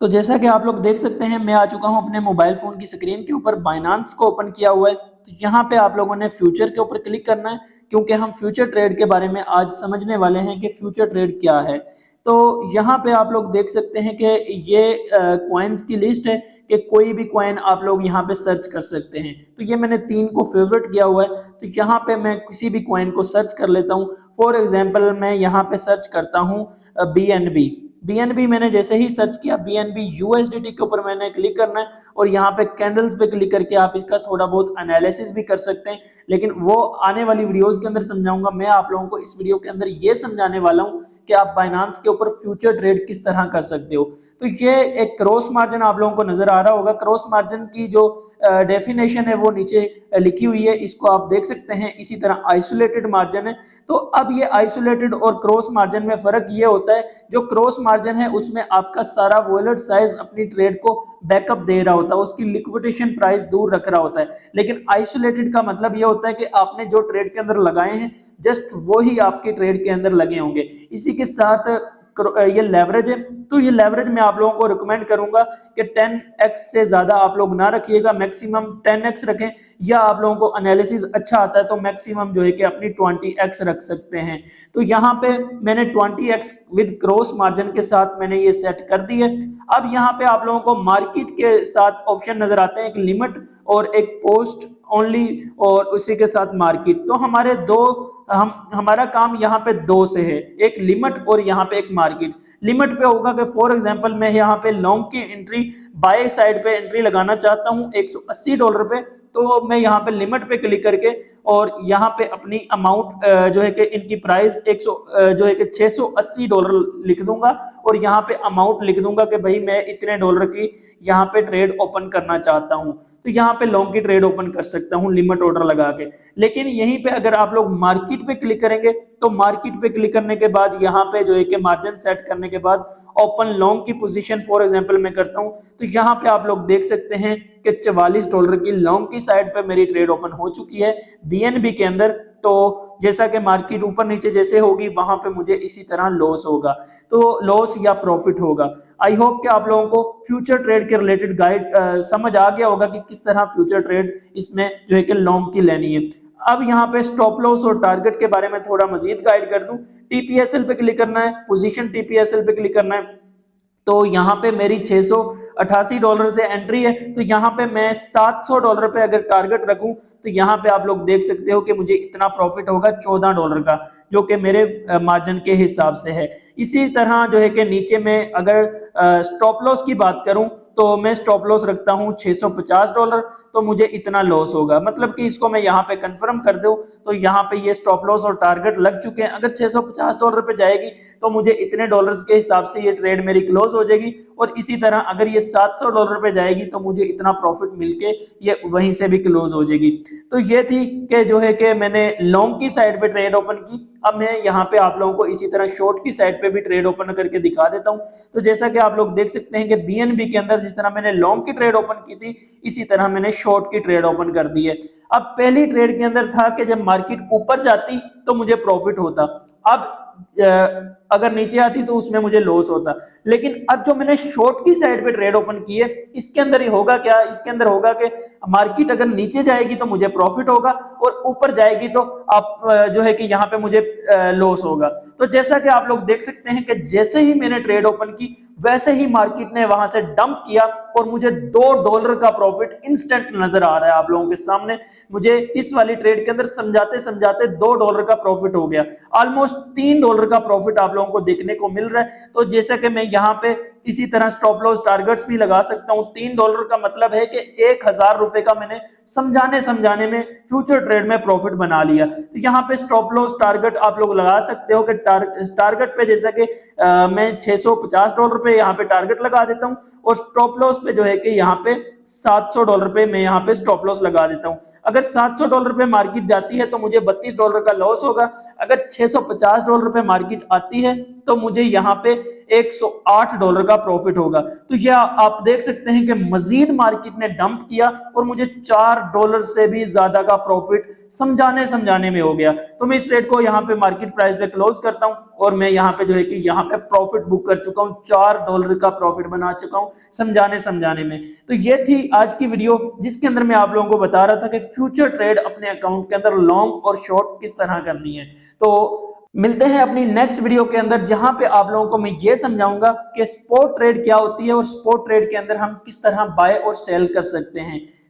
तो जैसा कि आप लोग देख सकते हैं, मैं आ चुका हूं अपने मोबाइल फ़ोन की स्क्रीन के ऊपर। बाइनेंस को ओपन किया हुआ है। तो यहाँ पे आप लोगों ने फ्यूचर के ऊपर क्लिक करना है, क्योंकि हम फ्यूचर ट्रेड के बारे में आज समझने वाले हैं कि फ्यूचर ट्रेड क्या है। तो यहाँ पे आप लोग देख सकते हैं कि ये कॉइन्स की लिस्ट है कि कोई भी कॉइन आप लोग यहाँ पे सर्च कर सकते हैं। तो ये मैंने 3 को फेवरेट किया हुआ है। तो यहाँ पे मैं किसी भी कॉइन को सर्च कर लेता हूँ। फॉर एग्जाम्पल मैं यहाँ पे सर्च करता हूँ BNB। बीएनबी मैंने जैसे ही सर्च किया, बीएनबी यूएसडीटी के ऊपर मैंने क्लिक करना है और यहाँ पे कैंडल्स पे क्लिक करके आप इसका थोड़ा बहुत एनालिसिस भी कर सकते हैं, लेकिन वो आने वाली वीडियोस के अंदर समझाऊंगा। मैं आप लोगों को इस वीडियो के अंदर ये समझाने वाला हूँ कि आप बाइनेंस के ऊपर फ्यूचर ट्रेड किस तरह कर सकते हो। तो ये एक क्रॉस मार्जिन आप लोगों को नजर आ रहा होगा। क्रॉस मार्जिन की जो डेफिनेशन है वो नीचे लिखी हुई है, इसको आप देख सकते हैं। इसी तरह आइसोलेटेड मार्जिन है। तो अब ये आइसोलेटेड और क्रॉस मार्जिन में फर्क ये होता है, जो क्रॉस मार्जिन है उसमें आपका सारा वॉलेट साइज अपनी ट्रेड को बैकअप दे रहा होता है, उसकी लिक्विडेशन प्राइस दूर रख रहा होता है। लेकिन आइसोलेटेड का मतलब ये होता है कि आपने जो ट्रेड के अंदर लगाए हैं जस्ट वो ही आपकी ट्रेड के अंदर लगे होंगे। इसी के साथ ये लेवरेज है। तो ये लेवरेज मैं आप लोगों को रिकमेंड करूंगा कि 10x से ज्यादा आप लोग ना रखिएगा, मैक्सिमम 10x रखें, या आप लोगों को एनालिसिस अच्छा आता है तो मैक्सिमम जो है कि अपनी 20x रख सकते हैं। तो यहाँ पे मैंने 20x विद क्रॉस मार्जिन के साथ मैंने ये सेट कर दी है। अब यहाँ पे आप लोगों को मार्केट के साथ ऑप्शन नजर आते हैं, एक लिमिट और एक पोस्ट ओनली और उसी के साथ मार्केट। तो हमारे दो हमारा काम यहाँ पे दो से है, एक लिमिट और यहाँ पे एक मार्केट। लिमिट पे होगा कि फॉर एग्जांपल मैं यहाँ पे लॉन्ग की एंट्री बाय साइड पे एंट्री लगाना चाहता हूँ $180 पे। तो मैं यहाँ पे लिमिट पे क्लिक करके और यहाँ पे अपनी अमाउंट जो है कि इनकी प्राइस जो है कि $680 लिख दूंगा और यहाँ पे अमाउंट लिख दूंगा कि भाई मैं इतने डॉलर की यहाँ पे ट्रेड ओपन करना चाहता हूँ। तो यहाँ पे लॉन्ग की ट्रेड ओपन कर सकता हूँ लिमिट ऑर्डर लगा के। लेकिन यहीं पे अगर आप लोग मार्केट पे क्लिक करेंगे तो मार्केट पे क्लिक करने के बाद यहाँ पे जो है कि मार्जिन सेट करने के बाद ओपन लॉन्ग की पोजीशन फॉर एग्जांपल मैं करता हूँ। तो यहाँ पे आप लोग देख सकते हैं कि $44 की लॉन्ग की साइड पे मेरी ट्रेड ओपन हो चुकी है बीएनबी के अंदर। तो जैसा कि मार्केट ऊपर नीचे जैसे होगी वहां पे मुझे इसी तरह लॉस होगा, तो लॉस या प्रॉफिट होगा। आई होप कि आप लोगों को फ्यूचर ट्रेड के रिलेटेड गाइड समझ आ गया होगा कि किस तरह फ्यूचर ट्रेड इसमें जो है कि लॉन्ग की लेनी है। अब यहाँ पे स्टॉप लॉस और टारगेट के बारे में थोड़ा मजीद गाइड कर दूं। टीपीएसएल पे क्लिक करना है, पोजीशन टीपीएसएल पे क्लिक करना है। तो यहाँ पे मेरी $688 से एंट्री है। तो यहाँ पे मैं $700 पे अगर टारगेट रखूं तो यहाँ पे आप लोग देख सकते हो कि मुझे इतना प्रॉफिट होगा $14 का, जो कि मेरे मार्जिन के हिसाब से है। इसी तरह जो है कि नीचे में अगर स्टॉप लॉस की बात करूं तो मैं स्टॉप लॉस रखता हूं $650। तो मुझे इतना लॉस होगा, मतलब कि इसको मैं यहाँ पे कंफर्म कर दूं तो यहाँ पे ये स्टॉप लॉस और टारगेट लग चुके हैं। अगर $650 पे जाएगी तो मुझे इतने डॉलर्स के हिसाब से ये ट्रेड मेरी क्लोज हो जाएगी, और इसी तरह अगर ये $700 पे जाएगी तो मुझे इतना प्रॉफिट मिलके ये वहीं से भी क्लोज हो जाएगी। तो ये थी कि जो है कि मैंने लॉन्ग की साइड पे ट्रेड ओपन की। अब मैं यहाँ पे आप लोगों को इसी तरह शॉर्ट की साइड पे भी ट्रेड ओपन करके दिखा देता हूँ। तो जैसा कि आप लोग देख सकते हैं कि बीएनबी के अंदर जिस तरह मैंने लॉन्ग की ट्रेड ओपन की थी, इसी तरह मैंने शॉर्ट की ट्रेड ओपन कर दी है। अब पहली ट्रेड के अंदर था कि जब मार्केट ऊपर जाती तो मुझे प्रॉफिट होता, अब अगर नीचे आती तो उसमें मुझे लॉस होता। लेकिन अब जो मैंने शॉर्ट की साइड पे ट्रेड ओपन की है, इसके अंदर ही होगा क्या, इसके अंदर होगा कि मार्केट अगर नीचे जाएगी तो मुझे प्रॉफिट होगा और ऊपर जाएगी तो आप जो है कि यहाँ पे मुझे लॉस होगा। तो जैसा कि आप लोग देख सकते हैं कि जैसे ही मैंने ट्रेड ओपन की वैसे ही मार्केट ने वहां से डंप किया और मुझे $2 का प्रॉफिट इंस्टेंट नजर आ रहा है आप लोगों के सामने। मुझे इस वाली ट्रेड के अंदर समझाते समझाते $2 का प्रॉफिट हो गया, ऑलमोस्ट $3 का प्रॉफिट आप लोगों को देखने को मिल रहा है। तो जैसा कि मैं यहाँ पे इसी तरह स्टॉप लॉस टारगेट्स भी लगा सकता हूँ। $3 का मतलब है कि $1000 का मैंने समझाने समझाने में फ्यूचर ट्रेड में प्रॉफिट बना लिया। तो यहाँ पे स्टॉप लॉस टारगेट आप लोग लगा सकते हो कि टारगेट पे जैसा कि मैं $650 पे यहाँ पे टारगेट लगा देता हूँ और स्टॉप लॉस पे जो है कि यहाँ पे $700 पे मैं यहाँ पे स्टॉप लॉस लगा देता हूँ। अगर $700 पे मार्केट जाती है तो मुझे $32 का लॉस होगा। अगर $650 पे मार्केट आती है तो मुझे यहाँ पे $108 का प्रॉफिट होगा। तो यह आप देख सकते हैं कि मजीद मार्केट ने डंप किया और मुझे $4 से भी ज्यादा का प्रॉफिट समझाने में हो गया। तो मैं इस ट्रेड को यहाँ पे मार्केट प्राइस पे क्लोज करता हूँ और मैं यहाँ पे जो है कि यहाँ पे प्रॉफिट बुक कर चुका हूँ, $4 का प्रॉफिट बना चुका हूँ समझाने में। तो ये थी आज की वीडियो जिसके अंदर मैं आप लोगों को बता रहा था कि फ्यूचर ट्रेड अपने अकाउंट के अंदर लॉन्ग और शॉर्ट किस तरह करनी है। तो मिलते हैं अपनी नेक्स्ट वीडियो के अंदर जहां पे आप लोगों को मैं ये समझाऊंगा कि स्पॉट ट्रेड क्या होती है और स्पॉट ट्रेड के अंदर हम किस तरह बाय और सेल कर सकते हैं।